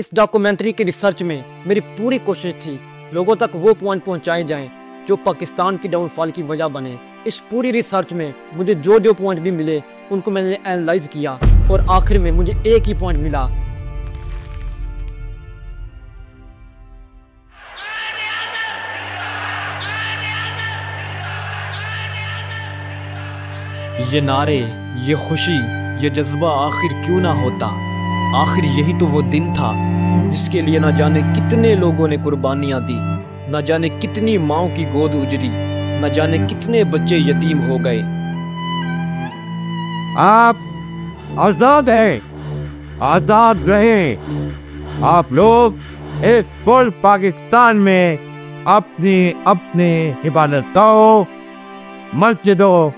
इस डॉक्यूमेंट्री की रिसर्च में मेरी पूरी कोशिश थी लोगों तक वो पॉइंट पहुंचाए जाएं जो पाकिस्तान की डाउनफॉल की वजह बने। इस पूरी रिसर्च में मुझे जो जो पॉइंट भी मिले उनको मैंने एनालाइज किया और आखिर में मुझे एक ही पॉइंट मिला। ये नारे, ये खुशी, ये जज्बा आखिर क्यों ना होता। आखिर यही तो वो दिन था जिसके लिए न जाने कितने लोगों ने कुर्बानियां दी, न जाने कितनी माओं की गोद उजड़ी, न जाने कितने बच्चे यतीम हो गए। आप आजाद हैं, आजाद रहें। आप लोग इस फुल पाकिस्तान में अपनी अपनी इबादतगाहों, मस्जिदों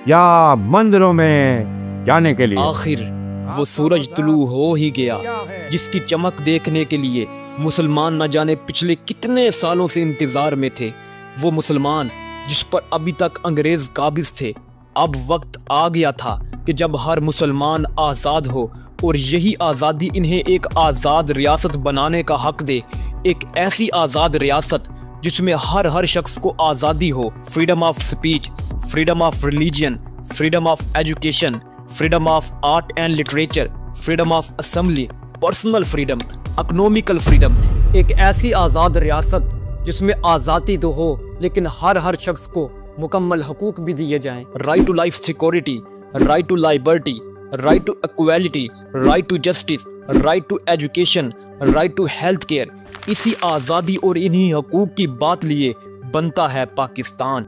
या मंदिरों में जाने के लिए। आखिर वो सूरज तुलू हो ही गया जिसकी चमक देखने के लिए मुसलमान न जाने पिछले कितने सालों से इंतजार में थे। वो मुसलमान जिस पर अभी तक अंग्रेज काबिज थे। अब वक्त आ गया था कि जब हर मुसलमान आज़ाद हो और यही आज़ादी इन्हें एक आज़ाद रियासत बनाने का हक दे। एक ऐसी आज़ाद रियासत जिसमें हर शख्स को आज़ादी हो। Freedom of speech, freedom of religion, freedom of education, freedom of art and literature, freedom of assembly, personal freedom, economical freedom. एक ऐसी आज़ाद रियासत जिसमें आज़ादी तो हो लेकिन हर शख्स को मुकम्मल हकूक भी दिए जाएं। Right to life security, right to liberty, right to equality, right to justice, right to education, right to health care. इसी आज़ादी और इन्हीं हकूक की बात लिए बनता है पाकिस्तान।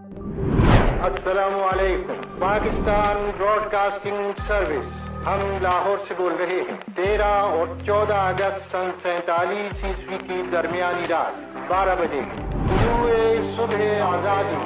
अस्सलामु अलैकुम। पाकिस्तान ब्रॉडकास्टिंग सर्विस, हम लाहौर से बोल रहे हैं। 13 और 14 अगस्त सन 47 ईस्वी की दरमियानी रात 12 बजे सुबह आज़ादी।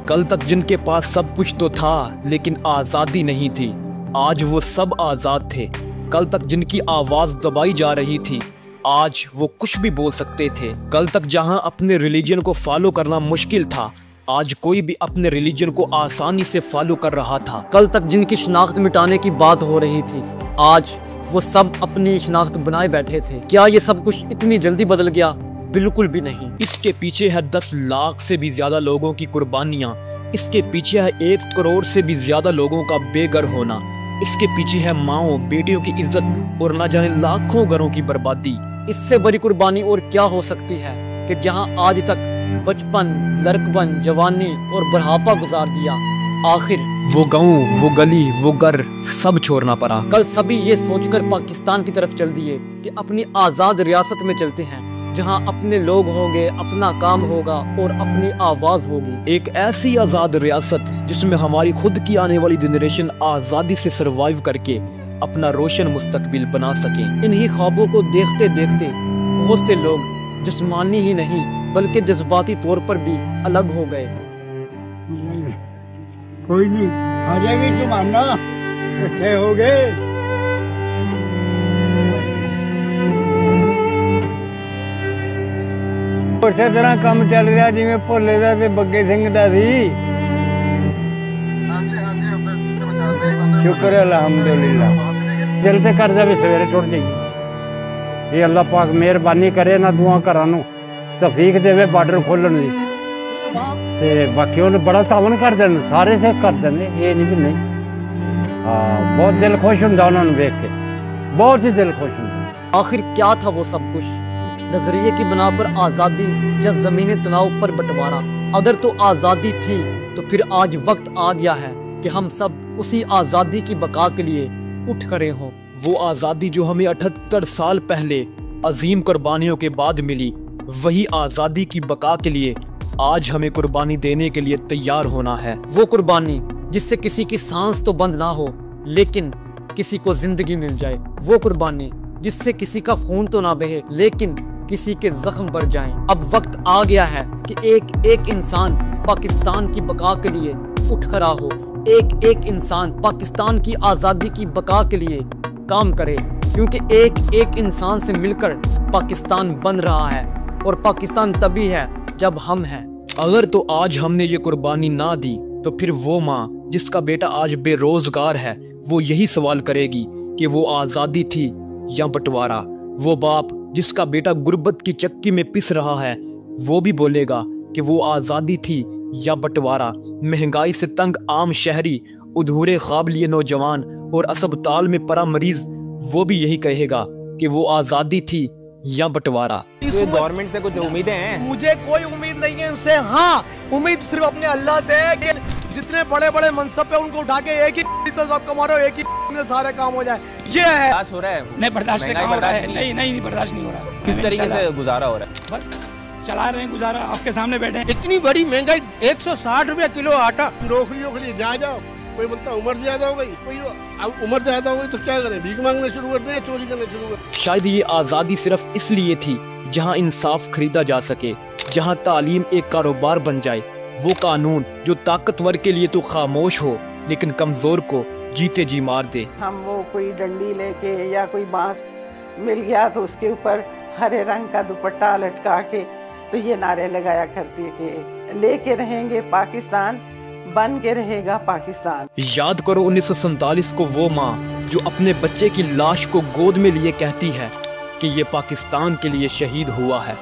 कल तक जिनके पास सब कुछ तो था लेकिन आज़ादी नहीं थी, आज वो सब आज़ाद थे। कल तक जिनकी आवाज़ दबाई जा रही थी, आज वो कुछ भी बोल सकते थे। कल तक जहां अपने रिलीजन को फॉलो करना मुश्किल था, आज कोई भी अपने रिलीजन को आसानी से फॉलो कर रहा था। कल तक जिनकी शनाख्त मिटाने की बात हो रही थी, आज वो सब अपनी शनाख्त बनाए बैठे थे। क्या ये सब कुछ इतनी जल्दी बदल गया? बिल्कुल भी नहीं। इसके पीछे है 10 लाख से भी ज्यादा लोगों की कुर्बानियां। इसके पीछे है 1 करोड़ से भी ज्यादा लोगों का बेघर होना। इसके पीछे है माओ बेटियों की इज्जत और न जाने लाखों घरों की बर्बादी। इससे बड़ी कुर्बानी और क्या हो सकती है कि जहां आज तक बचपन, लड़कपन, जवानी और बुढ़ापा गुजार दिया, आखिर वो गांव, वो गली, वो घर सब छोड़ना पड़ा। कल सभी ये सोचकर पाकिस्तान की तरफ चल दिए कि अपनी आज़ाद रियासत में चलते हैं जहां अपने लोग होंगे, अपना काम होगा और अपनी आवाज़ होगी। एक ऐसी आज़ाद रियासत जिसमें हमारी खुद की आने वाली जनरेशन आज़ादी से सरवाइव करके अपना रोशन मुस्तकबिल बना सके। इन्हीं ख्वाबों को देखते देखते बहुत से लोग जिस्मानी ही नहीं बल्कि जज्बाती तौर पर भी अलग हो गए। कोई नहीं, आ जाएगी जमाना, इकट्ठे हो गए। उसे तरह काम चल रहा जिवें भोले दा ते बग्गे सिंह दा सी। शुक्र अल्हम्दुलिल्लाह। दिल से कर जावे सवेरे टुट जाइए। ये अल्लाह पाक मेहरबानी करे ना दुआ घरां नूं तौफीक देवे बार्डर खोलण दी ते बाकी उन्हें बड़ा तावन कर देन, सारे से कर देन, ये नहीं भी नहीं। बहुत दिल खुश हुंदा उन्होंने देख के, बहुत ही दिल खुश हुंदा। आखिर क्या था वो सब कुछ? नजरिए की बना पर आज़ादी या ज़मीनी तनाव पर बंटवारा? अगर तो आज़ादी थी तो फिर आज वक्त आ गया है कि हम सब उसी आज़ादी की बका के लिए उठ खड़े हों। वो आज़ादी जो हमें 78 साल पहले अजीम कुर्बानियों के बाद मिली, वही आज़ादी की बका के लिए आज हमें कुर्बानी देने के लिए तैयार होना है। वो कुर्बानी जिससे किसी की सांस तो बंद ना हो लेकिन किसी को जिंदगी मिल जाए। वो कुर्बानी जिससे किसी का खून तो ना बहे लेकिन किसी के जख्म भर जाएं। अब वक्त आ गया है कि एक एक इंसान पाकिस्तान की बका के लिए उठ खड़ा हो। एक एक इंसान पाकिस्तान की आज़ादी की बका के लिए काम करे, क्योंकि एक एक इंसान से मिलकर पाकिस्तान बन रहा है और पाकिस्तान तभी है जब हम हैं। अगर तो आज हमने ये कुर्बानी ना दी तो फिर वो माँ जिसका बेटा आज बेरोजगार है, वो यही सवाल करेगी कि वो आज़ादी थी या बंटवारा। वो बाप जिसका बेटा गुर्बत की चक्की में पिस रहा है, वो भी बोलेगा कि वो आज़ादी थी या बंटवारा। महंगाई से तंग आम शहरी, अधूरे ख्वाब लिए नौजवान और अस्पताल में पड़ा मरीज, वो भी यही कहेगा कि वो आज़ादी थी या बंटवारा। गवर्नमेंट से कुछ उम्मीदें हैं? मुझे कोई उम्मीद नहीं है उनसे। हाँ, उम्मीद सिर्फ अपने अल्लाह से है कि जितने बड़े बड़े मनसब पे उनको उठा के एक ही सब कमा रहे हो, एक ही में सारे काम हो जाए, ये है। बर्दाश्त हो रहा है? नहीं, बर्दाश्त नहीं हो रहा है। नहीं बर्दाश्त नहीं हो रहा। किस तरीके से गुजारा हो रहा है? बस चला रहे हैं गुजारा, आपके सामने बैठे हैं। इतनी बड़ी महंगाई, 160 रुपया किलो आटा। नौकरियों के लिए जाओ, कोई बोलता उम्र ज्यादा हो गई, कोई उम्र ज्यादा हो गई तो क्या करें, भीख मांगने शुरू कर दें, चोरी करने शुरू कर। शायद ये आज़ादी सिर्फ इसलिए थी जहां इंसाफ खरीदा जा सके, जहां तालीम एक कारोबार बन जाए, वो कानून जो ताकतवर के लिए तो खामोश हो लेकिन कमजोर को जीते जी मार दे। हम वो कोई डंडी लेके या कोई बांस मिल गया तो उसके ऊपर हरे रंग का दुपट्टा लटका के तो ये नारे लगाया करती कि लेके रहेंगे पाकिस्तान, बन के रहेगा पाकिस्तान। याद करो 1947 को वो माँ जो अपने बच्चे की लाश को गोद में लिए कहती है कि ये पाकिस्तान के लिए शहीद हुआ है।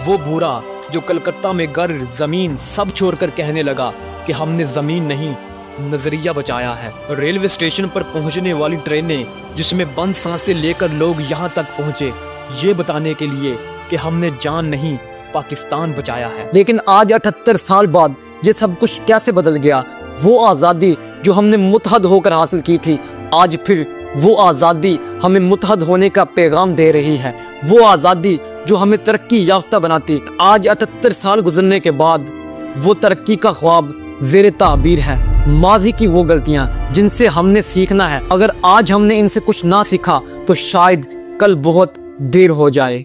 वो बूढ़ा जो कलकत्ता में घर जमीन सब छोड़कर कहने लगा कि हमने जमीन नहीं नजरिया बचाया है। रेलवे स्टेशन पर पहुंचने वाली ट्रेनें जिसमें बंद सांसें लेकर लोग यहाँ तक पहुँचे, ये बताने के लिए कि हमने जान नहीं पाकिस्तान बचाया है। लेकिन आज 78 साल बाद ये सब कुछ कैसे बदल गया। वो आज़ादी जो हमने मुत्तहद होकर हासिल की थी, आज फिर वो आज़ादी हमें मुत्तहद होने का पैगाम दे रही है। वो आज़ादी जो हमें तरक्की याफ्ता बनाती, आज 78 साल गुजरने के बाद वो तरक्की का ख्वाब ज़ेरे ताबीर है। माजी की वो गलतियाँ जिनसे हमने सीखना है, अगर आज हमने इनसे कुछ ना सीखा तो शायद कल बहुत देर हो जाए।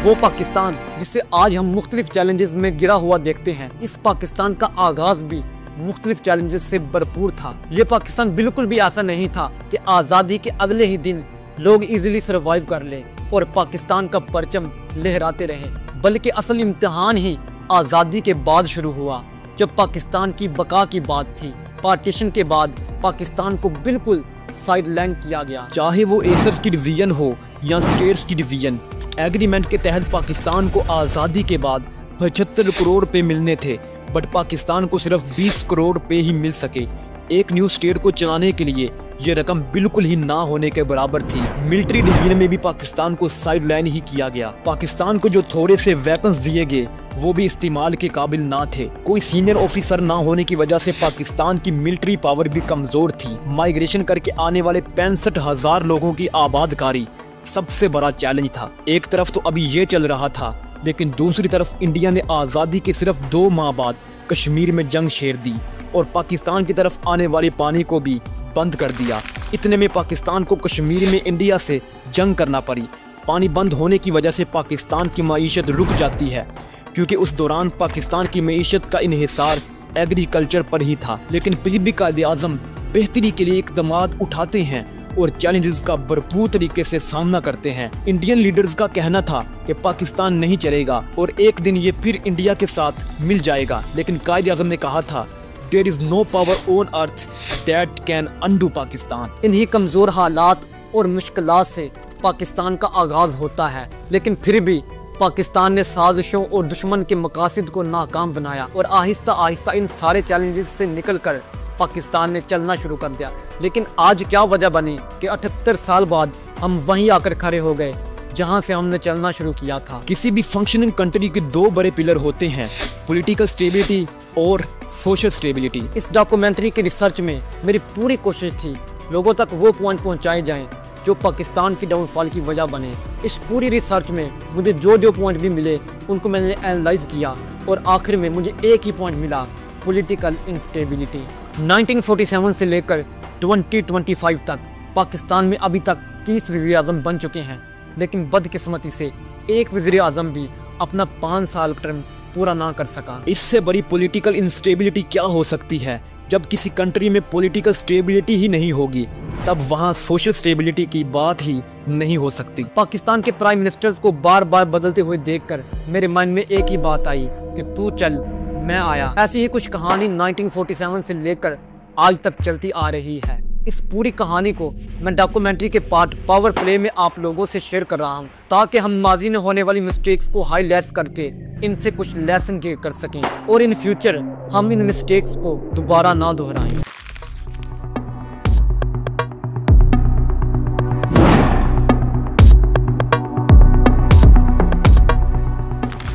वो पाकिस्तान जिसे आज हम मुख्तलिफ चैलेंजेस में गिरा हुआ देखते हैं, इस पाकिस्तान का आगाज भी मुख्तलिफ चैलेंजेस से भरपूर था। ये पाकिस्तान बिल्कुल भी ऐसा नहीं था कि आज़ादी के अगले ही दिन लोग इजीली सर्वाइव कर ले और पाकिस्तान का परचम लहराते रहे, बल्कि असल इम्तिहान ही आज़ादी के बाद शुरू हुआ, जब पाकिस्तान की बका की बात थी। पार्टीशन के बाद पाकिस्तान को बिल्कुल साइडलाइन किया गया। चाहे वो एसर्स की डिवीजन हो या स्टेट्स की डिवीजन, एग्रीमेंट के तहत पाकिस्तान को आज़ादी के बाद 75 करोड़ रुपए मिलने थे, बट पाकिस्तान को सिर्फ 20 करोड़ रुपए ही मिल सके। एक न्यू स्टेट को चलाने के लिए ये रकम बिल्कुल ही ना होने के बराबर थी। मिलिट्री डिवीजन में भी पाकिस्तान को साइडलाइन ही किया गया। पाकिस्तान को जो थोड़े से वेपन्स दिए गए वो भी इस्तेमाल के काबिल ना थे। कोई सीनियर ऑफिसर ना होने की वजह से पाकिस्तान की मिलिट्री पावर भी कमजोर थी। माइग्रेशन करके आने वाले 65,000 लोगों की आबादकारी सबसे बड़ा चैलेंज था। एक तरफ तो अभी ये चल रहा था, लेकिन दूसरी तरफ इंडिया ने आज़ादी के सिर्फ 2 माह बाद कश्मीर में जंग छेड़ दी और पाकिस्तान की तरफ आने वाले पानी को भी बंद कर दिया। इतने में पाकिस्तान को कश्मीर में इंडिया से जंग करना पड़ी। पानी बंद होने की वजह से पाकिस्तान की मईशत रुक जाती है, क्योंकि उस दौरान पाकिस्तान की मईशत का इन्हिसार एग्रीकल्चर पर ही था। लेकिन फिर भी कायदे-आज़म बेहतरी के लिए इक़दाम उठाते हैं और चैलेंजेस का भरपूर तरीके से सामना करते हैं। इंडियन लीडर्स का कहना था कि पाकिस्तान नहीं चलेगा और एक दिन ये फिर इंडिया के साथ मिल जाएगा, लेकिन कायदे-आज़म ने कहा था there is no power on earth that can undo Pakistan. इन्हीं कमजोर हालात और मुश्किलात से पाकिस्तान का आगाज होता है, लेकिन फिर भी पाकिस्तान ने साजिशों और दुश्मन के मकासद को नाकाम बनाया और आहिस्ता आहिस्ता इन सारे चैलेंजेस से निकलकर पाकिस्तान ने चलना शुरू कर दिया। लेकिन आज क्या वजह बनी कि 78 साल बाद हम वहीं आकर खड़े हो गए जहां से हमने चलना शुरू किया था। किसी भी फंक्शनिंग कंट्री के 2 बड़े पिलर होते हैं, पॉलिटिकल स्टेबिलिटी और सोशल स्टेबिलिटी। इस डॉक्यूमेंट्री की रिसर्च में मेरी पूरी कोशिश थी लोगों तक वो पॉइंट पहुंचाए जाएं जो पाकिस्तान की डाउनफॉल की वजह बने। इस पूरी रिसर्च में मुझे जो पॉइंट भी मिले उनको मैंने एनालाइज किया और आखिर में मुझे एक ही पॉइंट मिला, पॉलिटिकल इंस्टेबिलिटी। 1947 से लेकर 2025 तक पाकिस्तान में अभी तक 30 वज़ीर आज़म बन चुके हैं, लेकिन बदकिस्मती से एक वज़ीर आज़म भी अपना 5 साल टर्म पूरा ना कर सका। इससे बड़ी पॉलिटिकल इंस्टेबिलिटी क्या हो सकती है? जब किसी कंट्री में पॉलिटिकल स्टेबिलिटी ही नहीं होगी, तब वहाँ सोशल स्टेबिलिटी की बात ही नहीं हो सकती। पाकिस्तान के प्राइम मिनिस्टर्स को बार बार बदलते हुए देखकर मेरे मन में एक ही बात आई कि तू चल मैं आया। ऐसी ही कुछ कहानी 1947 से लेकर आज तक चलती आ रही है। इस पूरी कहानी को मैं डॉक्यूमेंट्री के पार्ट पावर प्ले में आप लोगों से शेयर कर रहा हूं, ताकि हम माजी में होने वाली मिस्टेक्स को हाईलाइट करके इनसे कुछ लेसन गेन कर सकें और इन फ्यूचर हम इन मिस्टेक्स को दोबारा ना दोहराएं।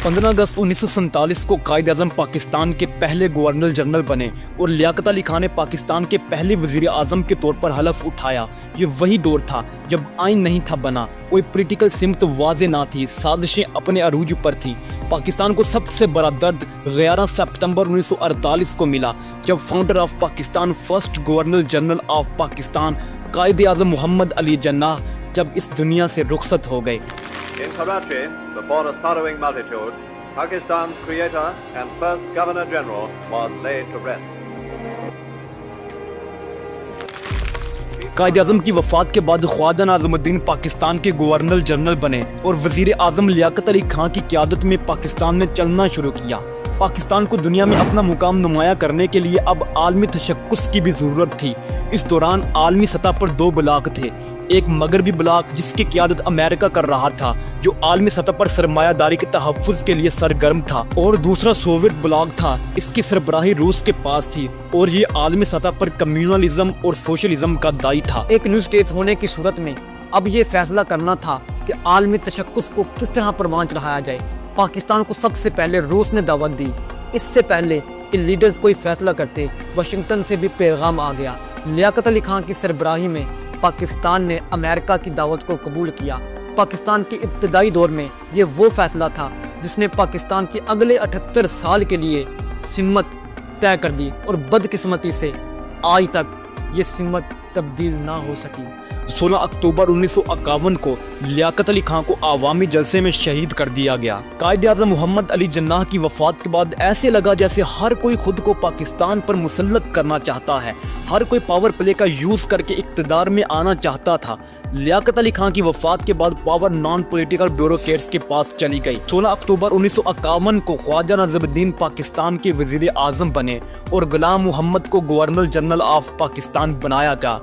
15 अगस्त 1947 को कायद-ए-आज़म पाकिस्तान के पहले गवर्नर जनरल बने और लियाकत अली खान ने पाकिस्तान के पहले वज़ीर आज़म के तौर पर हलफ उठाया। ये वही दौर था जब आइन नहीं था बना, कोई पॉलिटिकल सिमत वाज़े ना थी, साजिशें अपने अरूज पर थी। पाकिस्तान को सबसे बड़ा दर्द 11 सितंबर 1948 को मिला, जब founder of Pakistan, first governor general of Pakistan Quaid-e-Azam Mohammad Ali Jinnah जब इस दुनिया से रुखसत हो गए। In Karachi, before a sorrowing multitude, Pakistan's creator and first Governor General was laid to rest. Quaid-e-Azam की वफात के बाद ख्वाजा नाज़िमुद्दीन पाकिस्तान के गवर्नर जनरल बने और वज़ीर आज़म लियाकत अली खान की क़यादत में पाकिस्तान ने चलना शुरू किया। पाकिस्तान को दुनिया में अपना मुकाम नुमाया करने के लिए अब आलमी तशक्कुस की भी ज़रूरत थी। इस दौरान आलमी सतह पर दो ब्लॉक थे, एक मगरबी ब्लॉक जिसकी क़यादत अमेरिका कर रहा था, जो आलमी सतह पर सरमायादारी के तहफ़्फ़ुज़ के लिए सरगर्म था, और दूसरा सोवियत ब्लॉक था, इसकी सरबराही रूस के पास थी और ये आलमी सतह पर कम्युनलिज्म और सोशलिज्म का दाई था। एक न्यू स्टेट होने की सूरत में अब ये फैसला करना था कि आलमी तशक्कुस को किस तरह परवान चढ़ाया जाए। पाकिस्तान को सबसे पहले रूस ने दावत दी। इससे पहले कि लीडर्स कोई फैसला करते, वाशिंगटन से भी पैगाम आ गया। लियाकत अली खान की सरबराही में पाकिस्तान ने अमेरिका की दावत को कबूल किया। पाकिस्तान के इब्तदाई दौर में ये वो फैसला था जिसने पाकिस्तान के अगले 78 साल के लिए सिमत तय कर दी और बदकिस्मती से आज तक ये सिमत तब्दील ना हो सकी। 16 अक्टूबर 1951 को लियाकत अली खान को आवामी जलसे में शहीद कर दिया गया। कायद-ए-आज़म मोहम्मद अली जिन्नाह की वफात के बाद ऐसे लगा जैसे हर कोई खुद को पाकिस्तान पर मुसल्लत करना चाहता है, हर कोई पावर प्ले का यूज़ करके इक़्तिदार में आना चाहता था। लियाकत अली खान की वफात के बाद पावर नॉन पॉलिटिकल ब्यूरोक्रेट्स के पास चली गई। 16 अक्टूबर 1951 को ख्वाजा नाज़िमुद्दीन पाकिस्तान के वज़ीर आज़म बने और गुलाम मोहम्मद को गवर्नर जनरल ऑफ पाकिस्तान बनाया गया।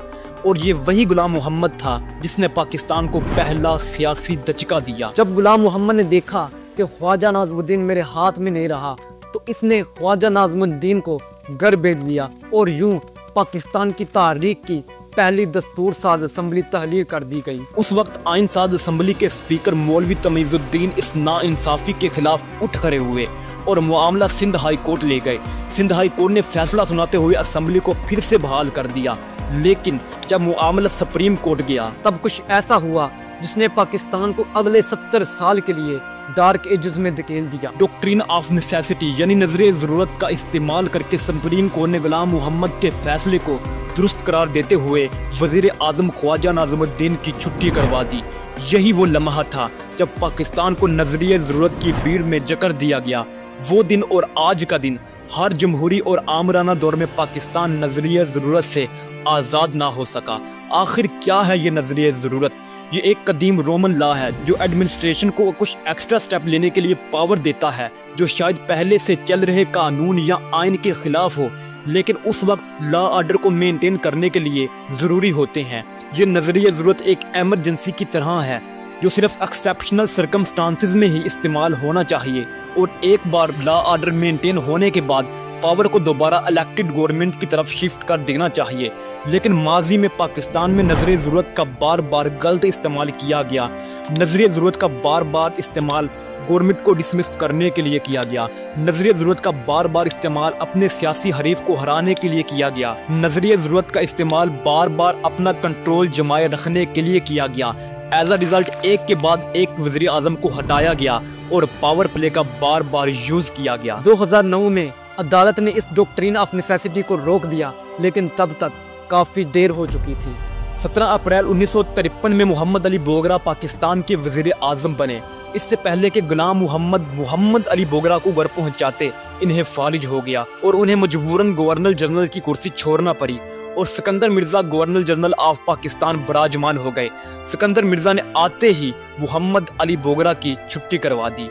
और ये वही गुलाम मोहम्मद था जिसने पाकिस्तान को पहला सियासी दचका दिया। जब गुलाम मोहम्मद ने देखा कि ख्वाजा नाज़िमुद्दीन मेरे हाथ में नहीं रहा, तो इसने ख्वाजा नाज़िमुद्दीन को घर भेज लिया और यूं पाकिस्तान की तारीख की पहली दस्तूर साज असम्बली तहलील कर दी गई। उस वक्त आइन साज असम्बली के स्पीकर मौलवी तमीज़ुद्दीन इस नाइंसाफ़ी के खिलाफ उठ खड़े हुए और मामला सिंध हाई कोर्ट ले गए। सिंध हाई कोर्ट ने फैसला सुनाते हुए असम्बली को फिर से बहाल कर दिया, लेकिन जब मामला सुप्रीम कोर्ट गया तब कुछ ऐसा हुआ जिसने पाकिस्तान को अगले 70 साल के लिए डार्क एजेस में धकेल दिया। डॉक्ट्रिन ऑफ नेसेसिटी यानी नजरे ज़रूरत का इस्तेमाल करके सुप्रीम कोर्ट ने गुलाम मोहम्मद के फैसले को दुरुस्त करार देते हुए वज़ीर आज़म ख्वाजा नाज़िमुद्दीन की छुट्टी करवा दी। यही वो लम्हा था जब पाकिस्तान को नजरिए ज़रूरत की भीड़ में जकड़ दिया गया। वो दिन और आज का दिन, हर जमहूरी और आमराना दौर में पाकिस्तान नजरिए ज़रूरत से आज़ाद ना हो सका। आखिर क्या है ये नजरिए ज़रूरत? ये एक कदीम रोमन लॉ है जो एडमिनिस्ट्रेशन को कुछ एक्स्ट्रा स्टेप लेने के लिए पावर देता है, जो शायद पहले से चल रहे कानून या आइन के खिलाफ हो, लेकिन उस वक्त लॉ ऑर्डर को मेंटेन करने के लिए ज़रूरी होते हैं। ये नजरिए ज़रूरत एक एमरजेंसी की तरह है जो सिर्फ एक्सेप्शनल सर्कमस्टांसिस में ही इस्तेमाल होना चाहिए, और एक बार लॉ ऑर्डर मेंटेन होने के बाद पावर को दोबारा इलेक्टेड गवर्नमेंट की तरफ शिफ्ट कर देना चाहिए। लेकिन माजी में पाकिस्तान में नजरिए ज़रूरत का बार बार गलत इस्तेमाल किया गया। नजरिए ज़रूरत का बार बार इस्तेमाल गवर्नमेंट को डिसमिस करने के लिए किया गया। नजरिए ज़रूरत का बार बार इस्तेमाल अपने सियासी हरीफ को हराने के लिए किया गया। नजरिए ज़रूरत का इस्तेमाल बार बार अपना कंट्रोल जमाए रखने के लिए किया गया। एज अ रिजल्ट एक के बाद एक वज़ीर आज़म को हटाया गया और पावर प्ले का बार बार यूज़ किया गया। 2009 में अदालत ने इस डॉक्ट्रिन ऑफ नेसेसिटी को रोक दिया, लेकिन तब तक काफ़ी देर हो चुकी थी। 17 अप्रैल 1953 में मोहम्मद अली बोगरा पाकिस्तान के वज़ीर आज़म बने। इससे पहले कि गुलाम मोहम्मद अली बोगरा को घर पहुंचाते, इन्हें फारिज हो गया और उन्हें मजबूरन गवर्नर जनरल की कुर्सी छोड़ना पड़ी और Sikandar Mirza governor general of Pakistan बराजमान हो गए। सिकंदर मिर्ज़ा ने आते ही मोहम्मद अली बोगरा की छुट्टी करवा दी।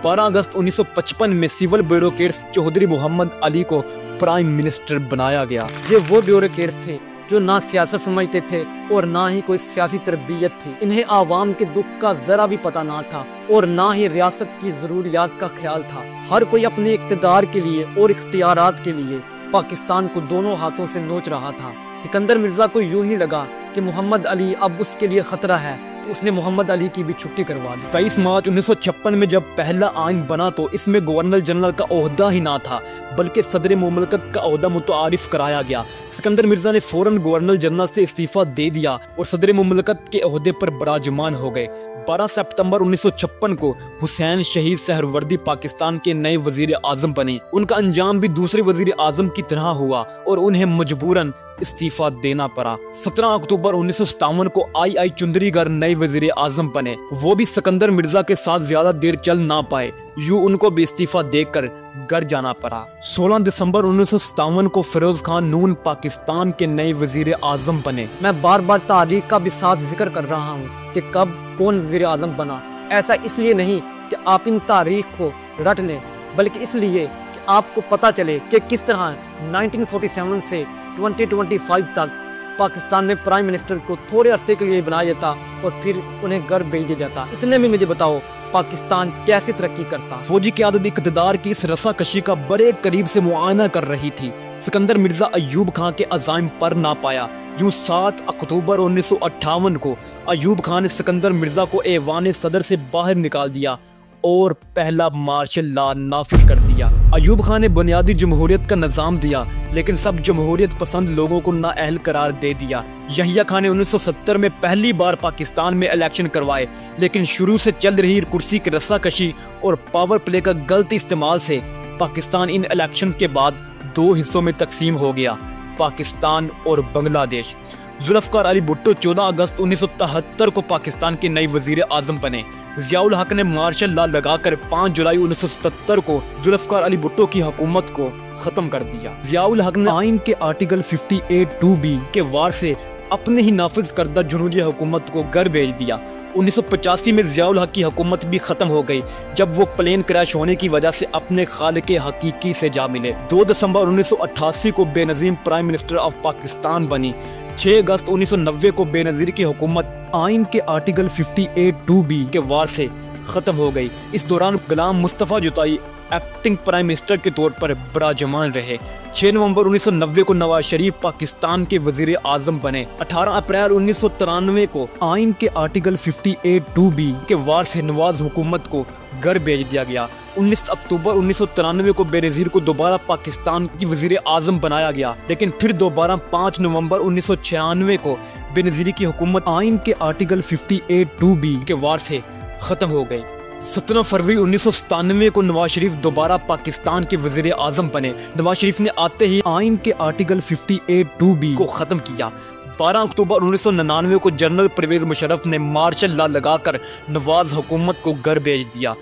12 अगस्त 1955 में सिविल ब्यूरोक्रेट्स चौधरी मोहम्मद अली को प्राइम मिनिस्टर बनाया गया। ये वो ब्यूरोक्रेट्स थे जो ना सियासत समझते थे और ना ही कोई सियासी तरबियत थी। इन्हें आवाम के दुख का जरा भी पता ना था और ना ही रियासत की जरूरियात का ख्याल था। हर कोई अपने इक़्तिदार के लिए और इख्तियारात के लिए पाकिस्तान को दोनों हाथों से नोच रहा था। सिकंदर मिर्जा को यूं ही लगा कि मोहम्मद अली अब उसके लिए खतरा है, तो उसने मोहम्मद अली की भी छुट्टी करवा दी। 23 मार्च 1956 में जब पहला आइन बना तो इसमें गवर्नर जनरल का ओहदा ही ना था, बल्कि सदर मुमलकत का ओहदा मुतारिफ कराया गया। सिकंदर मिर्जा ने फौरन गवर्नर जनरल से इस्तीफा दे दिया और सदर मुमलकत के ओहदे पर बराजमान हो गए। 12 सितंबर 1956 को हुसैन शहीद सहरवर्दी पाकिस्तान के नए वजीर आजम बने। उनका अंजाम भी दूसरे वजीर आजम की तरह हुआ और उन्हें मजबूरन इस्तीफा देना पड़ा। 17 अक्टूबर 1957 को आई चुंदरीगर नए वजीर आजम बने। वो भी सिकंदर मिर्जा के साथ ज्यादा देर चल ना पाए, यूं उनको भी इस्तीफा देकर घर जाना पड़ा। 16 दिसंबर 1957 को फिरोज खान नून पाकिस्तान के नए वजीर आजम बने। मैं बार बार तारीख का भी साथ जिक्र कर रहा हूँ कि कब कौन वजीर आजम बना। ऐसा इसलिए नहीं कि आप इन तारीख को रट लें, बल्कि इसलिए कि आपको पता चले कि किस तरह 1947 से 2025 तक पाकिस्तान में प्राइम मिनिस्टर को थोड़े अरसे के लिए बनाया जाता और फिर उन्हें घर भेज दिया जाता। इतने में मुझे बताओ पाकिस्तान कैसे तरक्की करता। फौजी क़यादत इक़्तिदार की इस रसाकशी का बड़े करीब से मुआयना कर रही थी। सिकंदर मिर्जा अयूब खान के अज़ाइम पर ना पाया। यूं 7 अक्टूबर 1958 को अयूब खान ने सिकंदर मिर्जा को ऐवान सदर से बाहर निकाल दिया और पहला मार्शल लॉ नाफिज कर दिया। अयूब खान ने बुनियादी जमहूरियत का निज़ाम दिया, लेकिन सब जमहूरियत पसंद लोगों को नाअहल करार दे दिया। यहिया खान ने 1970 में पहली बार पाकिस्तान में इलेक्शन करवाए, लेकिन शुरू से चल रही कुर्सी की रस्साकशी और पावर प्ले का गलत इस्तेमाल से पाकिस्तान इन इलेक्शन के बाद 2 हिस्सों में तकसीम हो गया, पाकिस्तान और बांग्लादेश। जुल्फ़िकार अली भुट्टो 14 अगस्त 1973 को पाकिस्तान के नए वजीर आजम बने। ज़ियाउल हक ने मार्शल लॉ लगाकर 5 जुलाई 1977 को जुल्फ़िकार अली भुट्टो की हुकूमत को ख़त्म कर दिया। ज़ियाउल हक ने आइन के आर्टिकल 58(2)(b) के वार से अपने ही नाफिज करदा जुनूदिया हुकूमत को घर भेज दिया। 1985 में ज़ियाउल हक की हुकूमत भी ख़त्म हो गई जब वो प्लेन क्रैश होने की वजह से अपने खालिक हकीकी से जा मिले। 2 दिसंबर 1988 को Benazir prime minister of Pakistan बनी। 6 अगस्त 1990 को बेनज़ीर की हुकूमत आइन के आर्टिकल 58(2)(b) के वार से ख़त्म हो गई। इस दौरान गुलाम मुस्तफ़ा जुताई एक्टिंग प्राइम मिनिस्टर के तौर पर बराजमान रहे। 6 नवंबर 1990 को नवाज शरीफ पाकिस्तान के वजीर आजम बने। 18 अप्रैल 1993 को आइन के आर्टिकल 58(2)(b) के वार से नवाज हुकूमत को घर भेज दिया गया। 19 अक्टूबर 1993 को बेनज़ीर को दोबारा पाकिस्तान की वजीर आजम बनाया गया, लेकिन फिर दोबारा 5 नवंबर 1996 को बेनज़ीर की हुकूमत आइन के आर्टिकल 58(2)(b) के वार से ख़त्म हो गई। 17 फरवरी 1997 को नवाज शरीफ दोबारा पाकिस्तान के वजीर आजम बने। नवाज शरीफ ने आते ही आइन के आर्टिकल 58(2)(b) को ख़त्म किया। 12 अक्टूबर 1999 को जनरल परवेज मुशर्रफ ने मार्शल लॉ लगाकर नवाज हुकूमत को घर भेज दिया।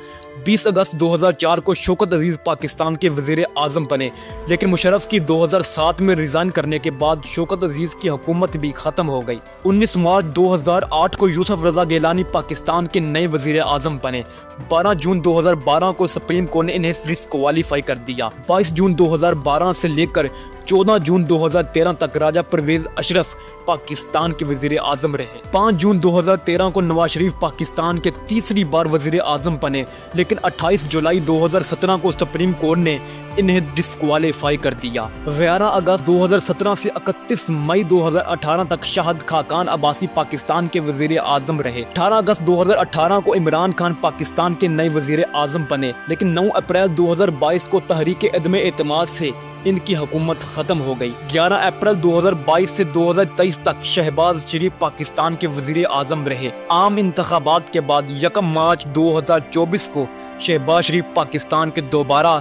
20 अगस्त 2004 को शौकत अजीज पाकिस्तान के वजीर आजम बने, लेकिन मुशर्रफ की 2007 में रिज़ाइन करने के बाद शौकत अजीज की हुकूमत भी ख़त्म हो गई। 19 मार्च 2008 को यूसुफ रज़ा गिलानी पाकिस्तान के नए वजीर आजम बने। 12 जून 2012 को सुप्रीम कोर्ट ने इन्हें डिस्क्वालीफाई कर दिया। 22 जून 2012 से लेकर 14 जून 2013 तक राजा परवेज अशरफ पाकिस्तान के वजीर आजम रहे। 5 जून 2013 को नवाज शरीफ पाकिस्तान के तीसरी बार वजीर आजम बने, लेकिन 28 जुलाई 2017 को सुप्रीम कोर्ट ने इन्हें डिस्क्वालीफाई कर दिया। 11 अगस्त 2017 से 31 मई 2018 तक शाहिद खाकान अब्बासी पाकिस्तान के वजीर आजम रहे। 18 अगस्त 2018 को इमरान खान पाकिस्तान के नए वजीर आजम बने, लेकिन 9 अप्रैल 2022 को तहरीक अदम एतमाद से इनकी हुकूमत ख़त्म हो गई। 11 अप्रैल 2022 से 2023 तक शहबाज शरीफ पाकिस्तान के वजीर आजम रहे। आम इंतखाबात के बाद 1 मार्च 2024 को शहबाज शरीफ पाकिस्तान के दोबारा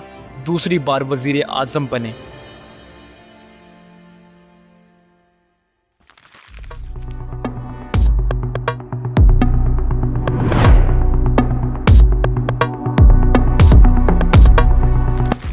दूसरी बार वजीर आजम बने।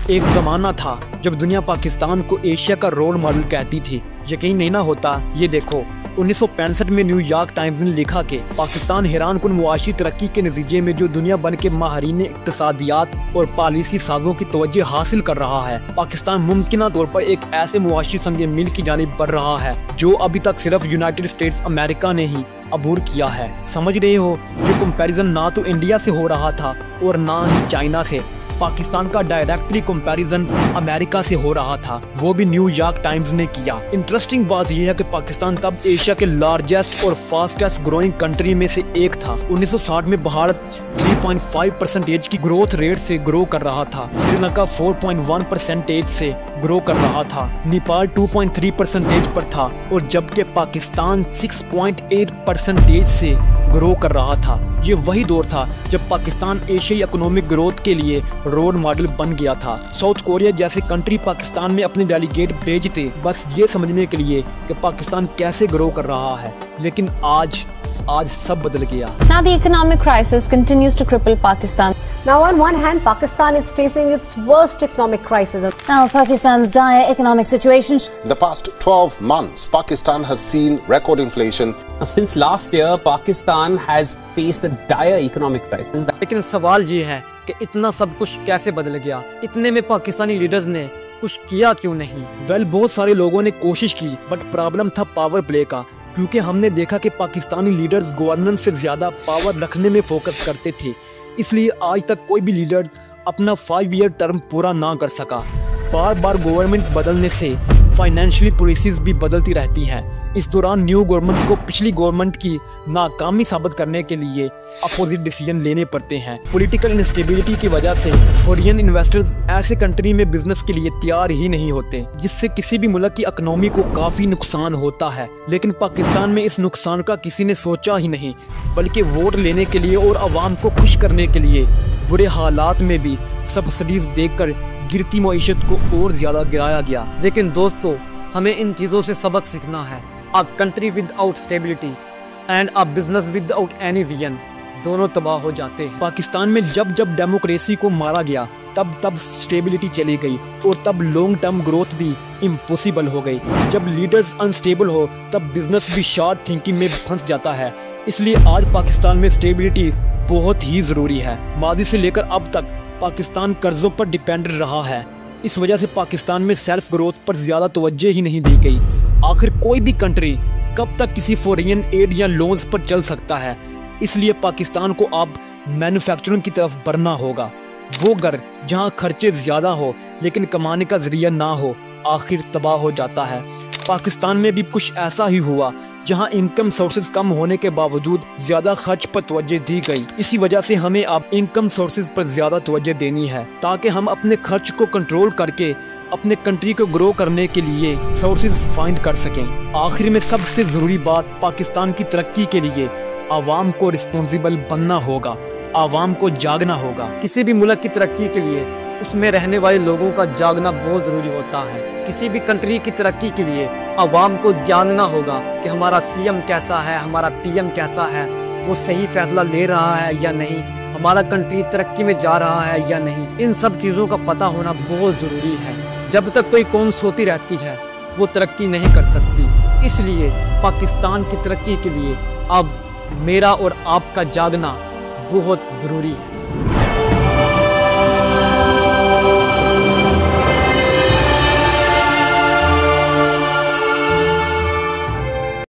एक ज़माना था जब दुनिया पाकिस्तान को एशिया का रोल मॉडल कहती थी। यकीन नहीं ना होता, ये देखो 1965 में न्यूयॉर्क टाइम्स ने लिखा कि पाकिस्तान हैरानकुन मुआशी तरक्की के नतीजे में जो दुनिया भर के माहिरीन इक्तिसादियात और पॉलिसी साजों की तवज्जो हासिल कर रहा है, पाकिस्तान मुमकिन तौर पर एक ऐसे मुआशी संग मील की जानिब बढ़ रहा है जो अभी तक सिर्फ यूनाइटेड स्टेट्स अमेरिका ने ही अबूर किया है। समझ रहे हो, ये कंपैरिजन ना तो इंडिया से हो रहा था और ना ही चाइना से। पाकिस्तान का डायरेक्टली कंपैरिजन अमेरिका से हो रहा था, वो भी न्यूयॉर्क टाइम्स ने किया। इंटरेस्टिंग बात यह है कि पाकिस्तान तब एशिया के लार्जेस्ट और फास्टेस्ट ग्रोइंग कंट्री में से एक था। 1960 में भारत 3.5% की ग्रोथ रेट से ग्रो कर रहा था, श्रीलंका 4.1% से ग्रो कर रहा था, नेपाल 2.3% पर था और जबकि पाकिस्तान 6.8% से ग्रो कर रहा था। ये वही दौर था जब पाकिस्तान एशियाई इकोनॉमिक ग्रोथ के लिए रोल मॉडल बन गया था। साउथ कोरिया जैसे कंट्री पाकिस्तान में अपने डेलीगेट भेजते बस ये समझने के लिए कि पाकिस्तान कैसे ग्रो कर रहा है, लेकिन आज सब बदल गया। Now the economic crisis continues to cripple Pakistan. Now on one hand, Pakistan is facing its worst economic crisis. Now Pakistan's dire economic situation. In the past 12 months, Pakistan has seen record inflation. Since last year, Pakistan has faced a dire economic crisis. लेकिन सवाल ये है कि इतना सब कुछ कैसे बदल गया? इतने में पाकिस्तानी लीडर्स ने कुछ किया क्यों नहीं? बहुत सारे लोगों ने कोशिश की, बट प्रॉब्लम था पावर प्ले का, क्योंकि हमने देखा कि पाकिस्तानी लीडर्स गवर्नेंस से ज्यादा पावर रखने में फोकस करते थे। इसलिए आज तक कोई भी लीडर अपना 5 ईयर टर्म पूरा ना कर सका। बार बार गवर्नमेंट बदलने से फाइनेंशियल पॉलिसीज भी बदलती रहती हैं। इस दौरान न्यू गवर्नमेंट को पिछली गवर्नमेंट की नाकामी साबित करने के लिए अपोजिट डिसीजन लेने पड़ते हैं। पॉलिटिकल इंस्टेबिलिटी की वजह से फॉरेन इन्वेस्टर्स ऐसे कंट्री में बिजनेस के लिए तैयार ही नहीं होते, जिससे किसी भी मुल्क की इकोनॉमी को काफी नुकसान होता है। लेकिन पाकिस्तान में इस नुकसान का किसी ने सोचा ही नहीं, बल्कि वोट लेने के लिए और आवाम को खुश करने के लिए बुरे हालात में भी सब्सिडीज देकर गिरती मईशत को और ज्यादा गिराया गया। लेकिन दोस्तों, हमें इन चीज़ों से सबक सीखना है। A country without stability and a business without any vision दोनों तबाह हो जाते हैं। पाकिस्तान में जब डेमोक्रेसी को मारा गया तब स्टेबिलिटी चली गई और तब लॉन्ग टर्म ग्रोथ भी इम्पॉसिबल हो गई। जब लीडर्स अनस्टेबल हो तब बिजनेस भी शॉर्ट थिंकिंग में फंस जाता है। इसलिए आज पाकिस्तान में स्टेबिलिटी बहुत ही ज़रूरी है। मादी से लेकर अब तक पाकिस्तान कर्जों पर डिपेंडेंट रहा है। इस वजह से पाकिस्तान में सेल्फ ग्रोथ पर ज़्यादा तवज्जो ही नहीं दी गई। आखिर कोई भी कंट्री कब तक किसी फॉरेन एड या लोन्स पर चल सकता है? इसलिए पाकिस्तान को अब मैन्युफैक्चरिंग की तरफ बढ़ना होगा। वो घर जहां खर्चे ज़्यादा हो लेकिन कमाने का जरिया ना हो, आखिर तबाह हो जाता है। पाकिस्तान में भी कुछ ऐसा ही हुआ, जहां इनकम सोर्सेज कम होने के बावजूद ज़्यादा खर्च पर तवज्जो दी गई। इसी वजह से हमें अब इनकम सोर्सेज पर ज़्यादा तवज्जो देनी है, ताकि हम अपने खर्च को कंट्रोल करके अपने कंट्री को ग्रो करने के लिए सोर्सेज फाइंड कर सकें। आखिर में सबसे ज़रूरी बात, पाकिस्तान की तरक्की के लिए आवाम को रिस्पॉन्सिबल बनना होगा, आवाम को जागना होगा। किसी भी मुल्क की तरक्की के लिए उसमें रहने वाले लोगों का जागना बहुत ज़रूरी होता है। किसी भी कंट्री की तरक्की के लिए आवाम को जानना होगा कि हमारा सीएम कैसा है, हमारा पीएम कैसा है, वो सही फैसला ले रहा है या नहीं, हमारा कंट्री तरक्की में जा रहा है या नहीं। इन सब चीज़ों का पता होना बहुत ज़रूरी है। जब तक कोई कौम सोती रहती है वो तरक्की नहीं कर सकती। इसलिए पाकिस्तान की तरक्की के लिए अब मेरा और आपका जागना बहुत ज़रूरी है।